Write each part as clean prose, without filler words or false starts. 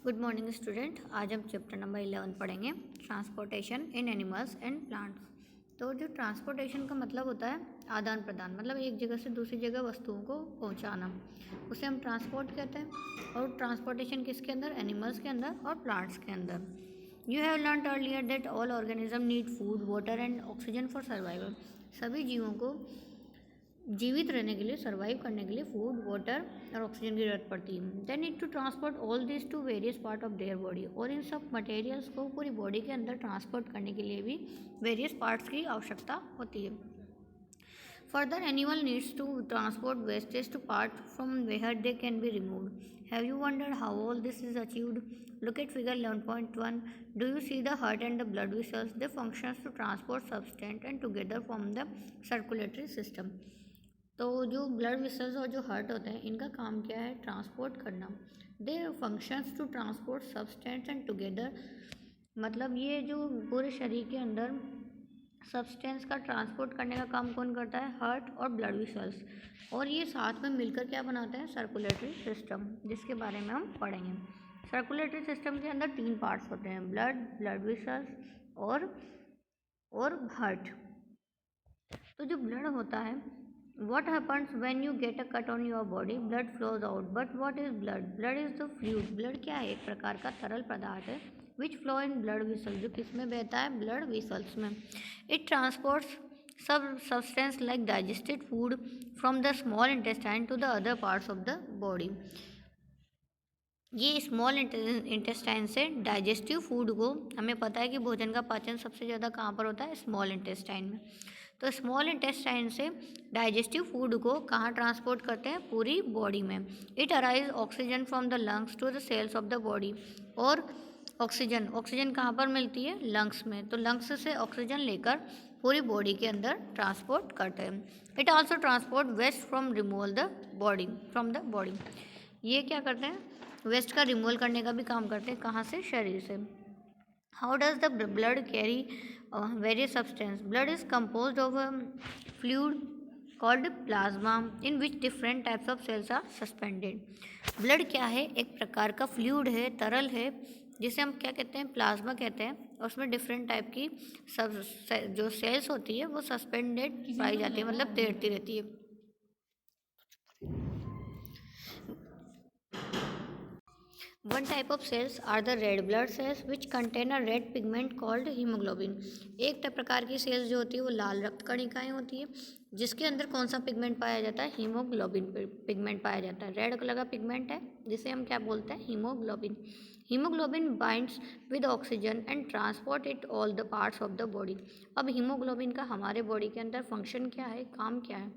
Good morning student. आज हम chapter number 11 पढ़ेंगे, transportation in animals and plants. तो जो ट्रांसपोर्टेशन का मतलब होता है आदान प्रदान, मतलब एक जगह से दूसरी जगह वस्तुओं को पहुंचाना, उसे हम ट्रांसपोर्ट कहते हैं। और ट्रांसपोर्टेशन किसके अंदर? एनिमल्स के अंदर और प्लांट्स के अंदर। You have learn earlier that all organism need food, water and oxygen for survival. सभी जीवों को जीवित रहने के लिए, सर्वाइव करने के लिए फूड, वाटर और ऑक्सीजन की जरूरत पड़ती है। They need to transport all this to various part of their body. और इन सब मटेरियल्स को पूरी बॉडी के अंदर ट्रांसपोर्ट करने के लिए भी वेरियस पार्ट्स की आवश्यकता होती है। Further, animal needs to transport wastage to part from where they can be removed. Have you wondered how all this is achieved? Look at figure 11.1. Do you see the heart and the blood vessels? They function to transport substance and together form the circulatory system. तो जो blood vessels और जो heart होते हैं, इनका काम क्या है? ट्रांसपोर्ट करना। They functions to transport substance and together, मतलब ये जो पूरे शरीर के अंदर सब्सटेंस का ट्रांसपोर्ट करने का काम कौन करता है? हार्ट और ब्लड वेसल्स। और ये साथ में मिलकर क्या बनाते हैं? सर्कुलेटरी सिस्टम, जिसके बारे में हम पढ़ेंगे। सर्कुलेटरी सिस्टम के अंदर 3 पार्ट्स होते हैं, ब्लड, ब्लड वेसल्स और हार्ट। तो जो ब्लड होता है, what happens when you get a cut on your body? Blood flows out. But what is blood? Blood is the fluid. blood क्या है? एक प्रकार का तरल पदार्थ है which flow in blood vessels, जो किस में बहता है? blood vessels में। It transports substance like digested food from the small intestine to the other parts of the body. ये स्मॉल इंटेस्टाइन से डाइजेस्टिव फूड को, हमें पता है कि भोजन का पाचन सबसे ज़्यादा कहाँ पर होता है? स्मॉल इंटेस्टाइन में। तो स्मॉल इंटेस्टाइन से डाइजेस्टिव फूड को कहाँ ट्रांसपोर्ट करते हैं? पूरी बॉडी में। It arise oxygen from the lungs to the cells of the body. और ऑक्सीजन कहाँ पर मिलती है? लंग्स में। तो लंग्स से ऑक्सीजन लेकर पूरी बॉडी के अंदर ट्रांसपोर्ट करते हैं। It also transport waste from removal the body from the body. ये क्या करते हैं? वेस्ट का रिमूवल करने का भी काम करते हैं। कहाँ से? शरीर से। How does the blood carry various substance? Blood is composed of fluid called plasma in which different types of cells are suspended. Blood क्या है? एक प्रकार का फ्लूइड है, तरल है, जिसे हम क्या कहते हैं? प्लाज्मा कहते हैं। और उसमें डिफरेंट टाइप की सब जो सेल्स होती है वो सस्पेंडेड पाई जाती है, मतलब तैरती रहती है। One type of cells are the red blood cells which contain a red pigment called hemoglobin. एक प्रकार की सेल्स जो होती है वो लाल रक्त कणिकाएं होती है, जिसके अंदर कौन सा पिगमेंट पाया जाता है? हीमोग्लोबिन पिगमेंट पाया जाता है। रेड कलर का पिगमेंट है जिसे हम क्या बोलते हैं? Haemoglobin. Haemoglobin binds with oxygen and transport it all the parts of the body. अब हीमोग्लोबिन का हमारे बॉडी के अंदर फंक्शन क्या है? काम क्या है?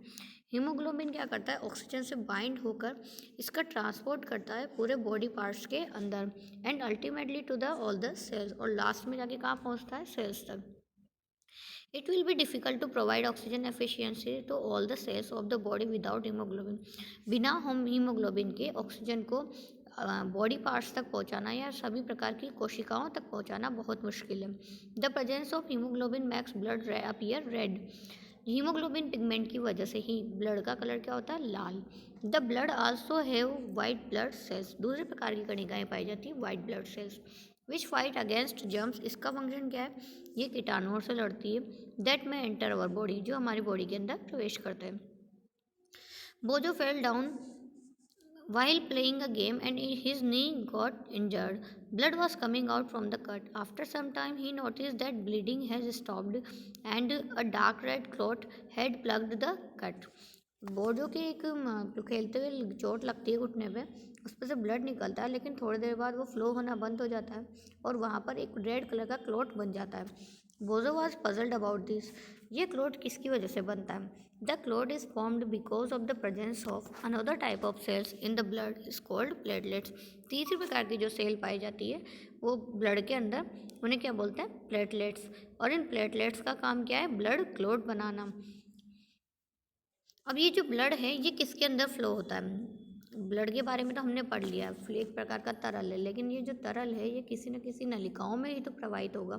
हीमोग्लोबिन क्या करता है? ऑक्सीजन से बाइंड होकर इसका ट्रांसपोर्ट करता है पूरे बॉडी पार्ट्स के अंदर and ultimately to the all the cells, और लास्ट में जाके कहाँ पहुँचता है? सेल्स तक। It will be difficult to provide oxygen efficiency to all the cells of the body without haemoglobin. बिना हम हीमोग्लोबिन के ऑक्सीजन को बॉडी पार्ट्स तक पहुंचाना या सभी प्रकार की कोशिकाओं तक पहुंचाना बहुत मुश्किल है। The presence of haemoglobin makes blood appear red. Haemoglobin pigment की वजह से ही ब्लड का कलर क्या होता है? लाल। The blood also have white blood cells. दूसरे प्रकार की कणिकाएं पाई जाती हैं, white blood cells, which fight against germs. इसका फंक्शन क्या है? ये कीटाणुओं से लड़ती है। दैट में एंटर अवर बॉडी, जो हमारी बॉडी के अंदर प्रवेश करते हैं। बोजो fell down while playing a game and his knee got injured. Blood was coming out from the cut. After some time he noticed that bleeding has stopped and a dark red clot had plugged the cut. बोजो के एक खेलते हुए चोट लगती है घुटने पे, उस पर से ब्लड निकलता है, लेकिन थोड़ी देर बाद वो फ्लो होना बंद हो जाता है और वहाँ पर एक रेड कलर का क्लोट बन जाता है। Boojho was puzzled about this. ये क्लोट किसकी वजह से बनता है? The clot is formed because of the presence of another type of cells in the blood is called platelets. तीसरी प्रकार की जो सेल पाई जाती है वो ब्लड के अंदर, उन्हें क्या बोलते हैं? प्लेटलेट्स। और इन प्लेटलेट्स का काम क्या है? ब्लड क्लोट बनाना। अब ये जो ब्लड है ये किसके अंदर फ्लो होता है? ब्लड के बारे में तो हमने पढ़ लिया, एक प्रकार का तरल है, लेकिन ये जो तरल है ये किसी न किसी नलिकाओं में ही तो प्रवाहित होगा।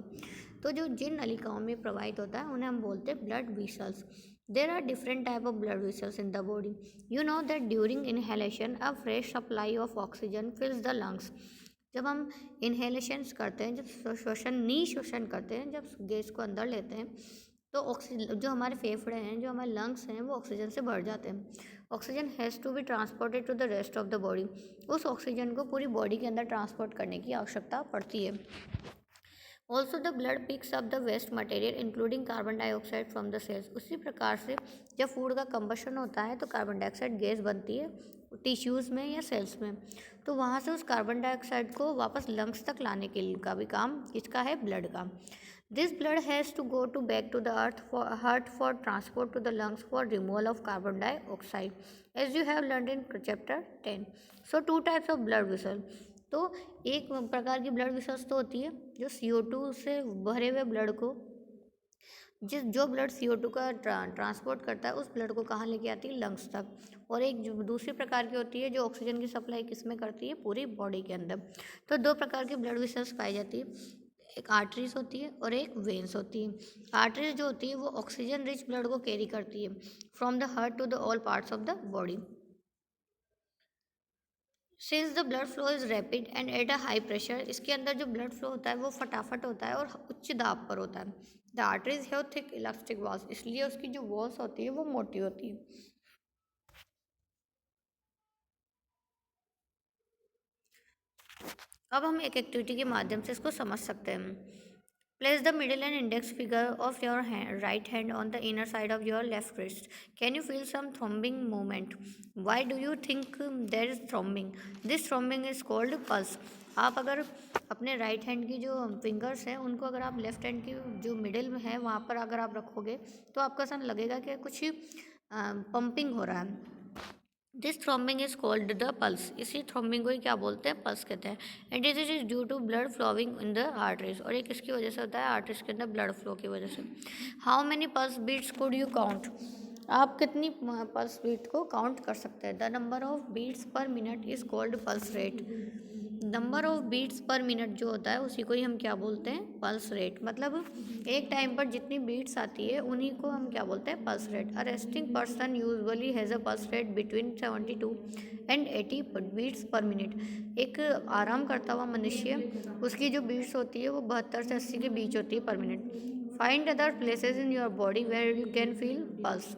तो जो जिन नलिकाओं में प्रवाहित होता है उन्हें हम बोलते हैं blood vessels. There are different type of blood vessels in the body. You know that during inhalation a fresh supply of oxygen fills the lungs. जब हम इनहेलेशंस करते हैं, जब श्वसन करते हैं, जब गैस को अंदर लेते हैं, तो ऑक्सीजन जो हमारे फेफड़े हैं, जो हमारे लंग्स हैं, वो ऑक्सीजन से भर जाते हैं। Oxygen has to be transported to the rest of the body. उस ऑक्सीजन को पूरी बॉडी के अंदर ट्रांसपोर्ट करने की आवश्यकता पड़ती है। Also the blood picks up the waste material including carbon dioxide from the cells. उसी प्रकार से जब फूड का कंबशन होता है तो कार्बन डाइऑक्साइड गैस बनती है टिश्यूज़ में या सेल्स में, तो वहाँ से उस कार्बन डाइऑक्साइड को वापस लंग्स तक लाने के लिए का भी काम किसका है, ब्लड का। This blood has to go to back to the heart for transport to the lungs for removal of carbon dioxide as you have learn in chapter 10। So 2 types of blood vessel. तो एक प्रकार की blood vessels तो होती है जो CO2 से भरे हुए ब्लड को, जो ब्लड CO2 का ट्रांसपोर्ट करता है, उस ब्लड को कहाँ लेके आती है, लंग्स तक। और एक जो दूसरी प्रकार की होती है जो ऑक्सीजन की सप्लाई किस में करती है, पूरी बॉडी के अंदर। तो 2 प्रकार की ब्लड वेसल्स पाई जाती है, एक आर्टरीज होती है और एक वेन्स होती है। आर्टरीज जो होती है वो ऑक्सीजन रिच ब्लड को कैरी करती है from the heart to the all parts of the body. Since the blood flow is rapid and at a high pressure, इसके अंदर जो ब्लड फ्लो होता है वो फटाफट होता है और उच्च दाब पर होता है। The arteries have thick elastic walls, इसलिए उसकी जो वॉल्स होती है वो मोटी होती है। अब हम एक एक्टिविटी के माध्यम से इसको समझ सकते हैं। Place the middle and index finger of your right hand on the inner side of your left wrist. Can you feel some throbbing movement? Why do you think there is throbbing? This throbbing is called pulse. आप अगर अपने right hand की जो fingers हैं उनको अगर आप left hand की जो मिडिल में है वहाँ पर अगर आप रखोगे तो आपको ऐसा लगेगा कि कुछ पंपिंग हो रहा है। This throbbing is called the pulse. इसी थ्रोम्बिंग को ही क्या बोलते हैं, पल्स कहते हैं। And this is due to blood flowing in the arteries, और ये किसकी वजह से होता है, आर्टरीज के अंदर ब्लड फ्लो की वजह से। How many pulse beats could you count? आप कितनी पल्स बीट को काउंट कर सकते हैं? The number of beats per minute is called pulse rate. Number of beats per minute जो होता है उसी को ही हम क्या बोलते हैं, पल्स रेट। मतलब एक टाइम पर जितनी बीट्स आती है उन्हीं को हम क्या बोलते हैं, pulse rate. A resting person usually has a pulse rate between 72 and 80 beats per minute. एक आराम करता हुआ मनुष्य, उसकी जो बीट्स होती है वो 72 से 80 के बीच होती है per minute. Find other places in your body where you can feel pulse.